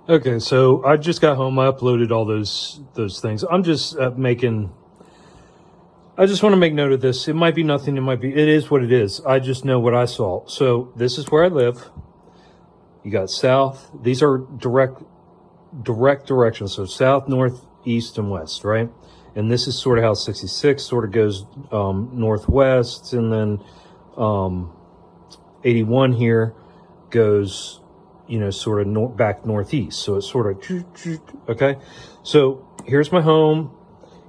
Okay, so I just got home. I uploaded all those things. I'm just making. I just want to make note of this. It might be nothing. It might be. It is what it is. I just know what I saw. So this is where I live. You got south. These are direct directions. So south, north, east, and west, right? And this is sort of how 66 sort of goes northwest, and then 81 here goes, sort of back northeast. So it's sort of, okay. So here's my home.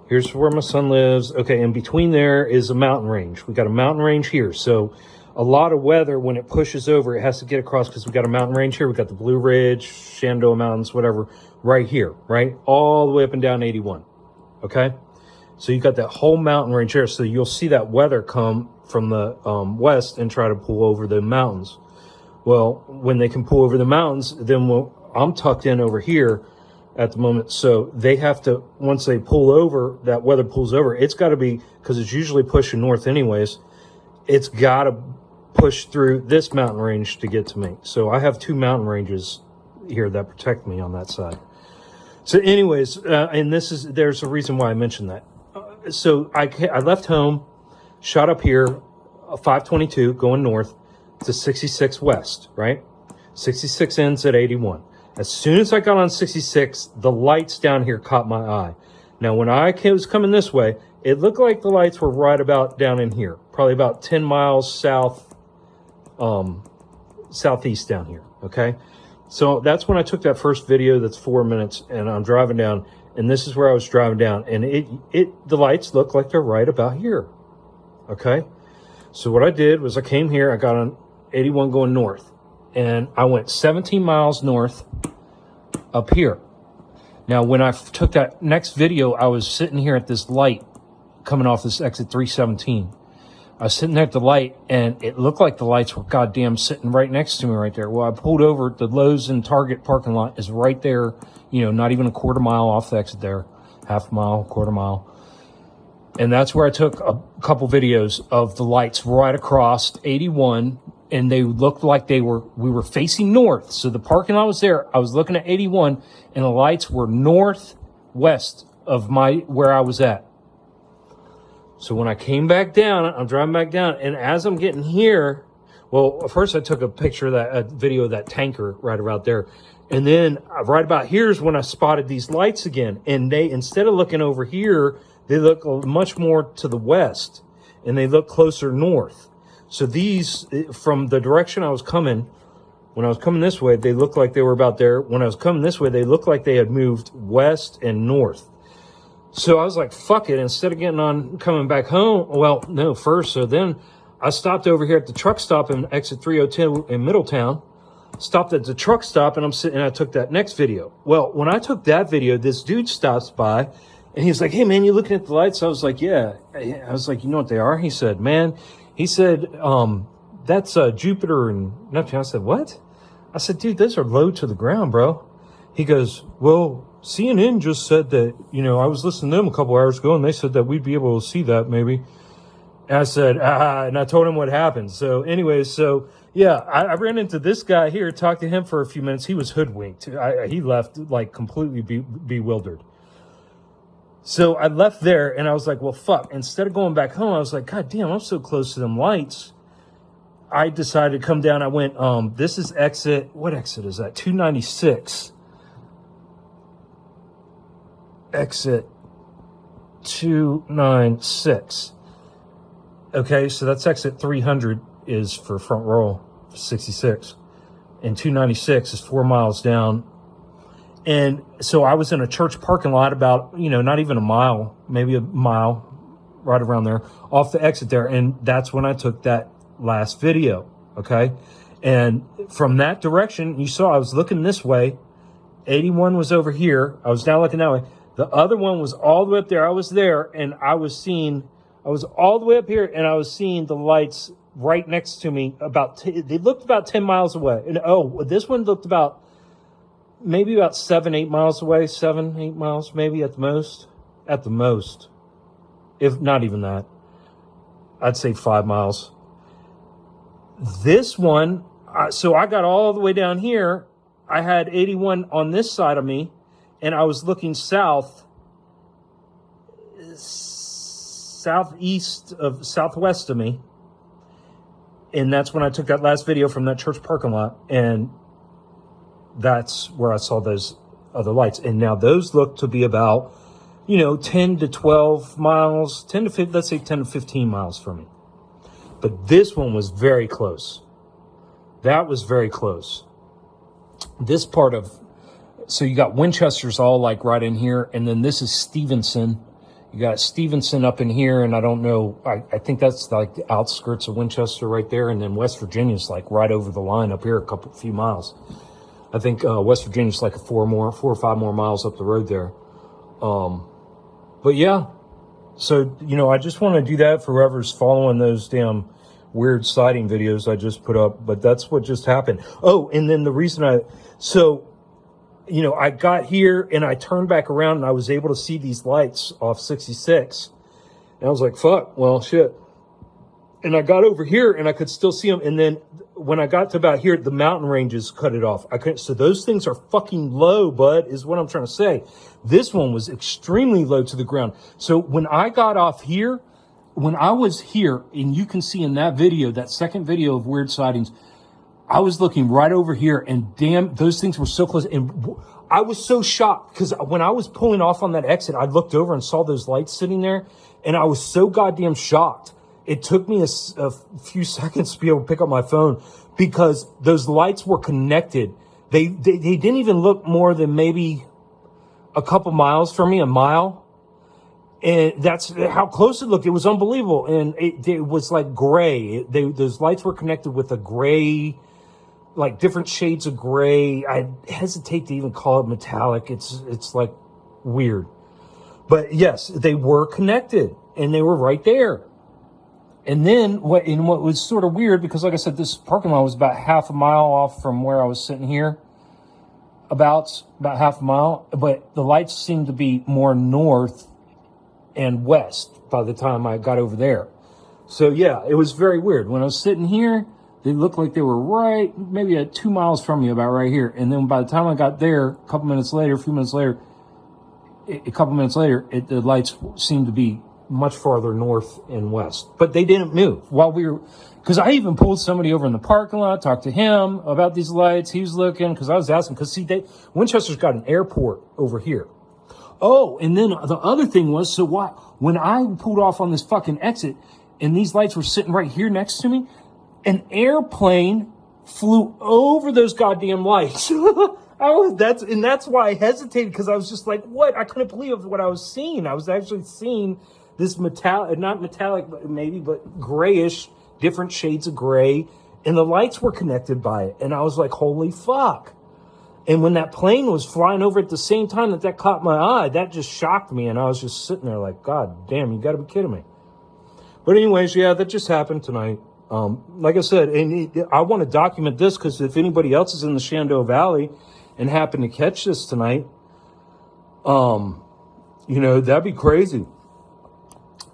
Here's where my son lives. Okay, in between there is a mountain range. We got a mountain range here. So a lot of weather, when it pushes over, it has to get across because we got a mountain range here. We got the Blue Ridge, Shenandoah Mountains, whatever, right here, right? All the way up and down 81, okay? So you got that whole mountain range here. So you'll see that weather come from the west and try to pull over the mountains. Well, when they can pull over the mountains, then I'm tucked in over here at the moment. So they have to, once they pull over, that weather pulls over, it's got to be, because it's usually pushing north anyways, it's got to push through this mountain range to get to me. So I have two mountain ranges here that protect me on that side. So anyways, and there's a reason why I mentioned that. So I left home, shot up here, 522 going north to 66 west, right? 66 ends at 81. As soon as I got on 66, the lights down here caught my eye. Now, when I was coming this way, it looked like the lights were right about down in here, probably about 10 miles southeast down here, okay? So that's when I took that first video that's 4 minutes, and I'm driving down, and this is where I was driving down, and the lights look like they're right about here, okay? So what I did was I came here, I got on 81 going north, and I went 17 miles north up here. Now, when I took that next video, I was sitting here at this light coming off this exit 317. I was sitting there at the light, and it looked like the lights were goddamn sitting right next to me right there. Well, I pulled over. The Lowe's and Target parking lot is right there, not even a quarter mile off the exit there, half a mile, quarter mile. And that's where I took a couple videos of the lights right across 81, and they looked like we were facing north. So the parking lot was there. I was looking at 81, and the lights were northwest of where I was at. So when I came back down, I'm driving back down, and as I'm getting here, well, first I took a picture of a video of that tanker right about there. And then right about here is when I spotted these lights again. And they, instead of looking over here, they look much more to the west, and they look closer north. So these, from the direction I was coming, when I was coming this way, they looked like they were about there. When I was coming this way, they looked like they had moved west and north. So I was like, fuck it. Instead of coming back home, well, no, first. So then I stopped over here at the truck stop in exit 302 in Middletown, stopped at the truck stop, and I took that next video. Well, when I took that video, this dude stops by, and he's like, hey, man, you looking at the lights? I was like, yeah. I was like, you know what they are? He said, that's Jupiter and Neptune. I said, what? I said, dude, those are low to the ground, bro. He goes, well, CNN just said that, I was listening to them a couple hours ago, and they said that we'd be able to see that maybe. And I said, and I told him what happened. So anyways, yeah, I ran into this guy here, talked to him for a few minutes. He was hoodwinked. He left like completely bewildered. So I left there, and I was like, well, fuck. Instead of going back home, I was like, God damn, I'm so close to them lights. I decided to come down. I went, this is what exit is that? 296. Exit 296. Okay, so that's exit 300 is for front row 66. And 296 is 4 miles down. And so I was in a church parking lot about, not even a mile, maybe a mile, right around there, off the exit there. And that's when I took that last video, okay? And from that direction, you saw I was looking this way. 81 was over here. I was now looking that way. The other one was all the way up there. I was there, and I was all the way up here, and I was seeing the lights right next to me. They looked about 10 miles away. And this one looked maybe about 7-8 miles away, 7-8 miles, maybe at the most, if not even that. I'd say 5 miles. This one, so I got all the way down here. I had 81 on this side of me, and I was looking southwest of me. And that's when I took that last video from that church parking lot. And that's where I saw those other lights. And now those look to be about, 10 to 12 miles, 10 to 15, let's say 10 to 15 miles from me. But this one was very close. That was very close. This part of, so you got Winchester's all like right in here. And then this is Stevenson. You got Stevenson up in here, and I don't know, I think that's like the outskirts of Winchester right there, and then West Virginia's like right over the line up here, few miles. I think West Virginia's like 4 or 5 more miles up the road there. But yeah, so, I just want to do that for whoever's following those damn weird sighting videos I just put up, but that's what just happened. Oh, and then the reason I got here and I turned back around and I was able to see these lights off 66. And I was like, fuck, well, shit. And I got over here and I could still see them. And then when I got to about here, the mountain ranges cut it off. I couldn't. So those things are fucking low, bud, is what I'm trying to say. This one was extremely low to the ground. So when I got off here, when I was here, and you can see in that video, that second video of weird sightings, I was looking right over here, and damn, those things were so close. And I was so shocked because when I was pulling off on that exit, I looked over and saw those lights sitting there, and I was so goddamn shocked. It took me a few seconds to be able to pick up my phone because those lights were connected. They didn't even look more than maybe a couple miles from me, a mile. And that's how close it looked. It was unbelievable. And it was like gray. Those lights were connected with a gray, like different shades of gray. I hesitate to even call it metallic. It's like weird. But yes, they were connected and they were right there. And then what was sort of weird, because like I said, this parking lot was about half a mile off from where I was sitting here. About half a mile. But the lights seemed to be more north and west by the time I got over there. So yeah, it was very weird. When I was sitting here, they looked like they were right, maybe at 2 miles from me, about right here. And then by the time I got there, a few minutes later, the lights seemed to be much farther north and west. But they didn't move while we were, because I even pulled somebody over in the parking lot, talked to him about these lights. He was looking, because I was asking, because see, Winchester's got an airport over here. Oh, and then the other thing was, so why, when I pulled off on this fucking exit and these lights were sitting right here next to me, an airplane flew over those goddamn lights. That's why I hesitated, because I was just like, what? I couldn't believe what I was seeing. I was actually seeing this not metallic, maybe, but grayish, different shades of gray, and the lights were connected by it. And I was like, holy fuck. And when that plane was flying over at the same time that caught my eye, that just shocked me. And I was just sitting there like, God damn, you got to be kidding me. But anyways, yeah, that just happened tonight. Like I said, and I want to document this, because if anybody else is in the Shenandoah Valley and happen to catch this tonight, that'd be crazy.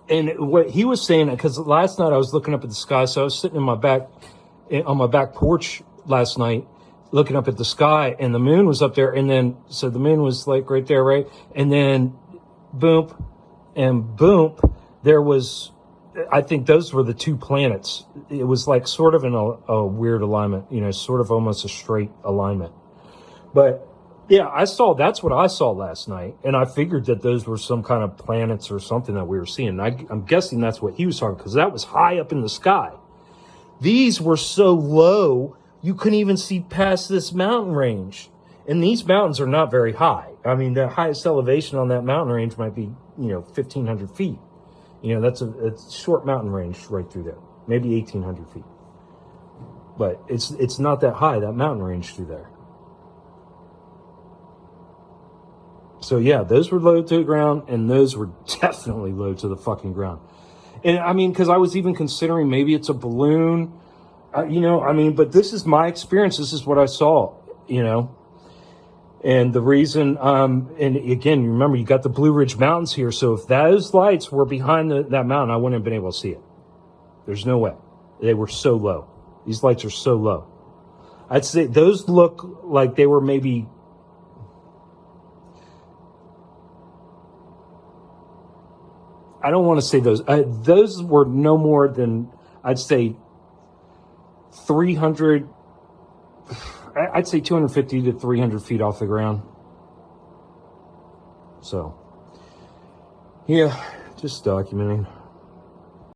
And what he was saying, because last night I was looking up at the sky, so I was sitting on my back porch last night, looking up at the sky, and the moon was up there, and then, so the moon was like right there, right? And then, boom, and boom, there was, I think those were the two planets. It was like sort of in a weird alignment, sort of almost a straight alignment. But yeah, that's what I saw last night. And I figured that those were some kind of planets or something that we were seeing. I'm guessing that's what he was talking, because that was high up in the sky. These were so low, you couldn't even see past this mountain range. And these mountains are not very high. I mean, the highest elevation on that mountain range might be, 1,500 feet. That's a short mountain range right through there. Maybe 1,800 feet. But it's not that high, that mountain range through there. So yeah, those were low to the ground, and those were definitely low to the fucking ground. And I mean, because I was even considering maybe it's a balloon, but this is my experience. This is what I saw, And the reason, and again, you remember, you got the Blue Ridge Mountains here. So if those lights were behind that mountain, I wouldn't have been able to see it. There's no way. They were so low. These lights are so low. I'd say those look like they were maybe, I don't want to say those were no more than, I'd say 300, I'd say 250 to 300 feet off the ground. So, yeah, just documenting.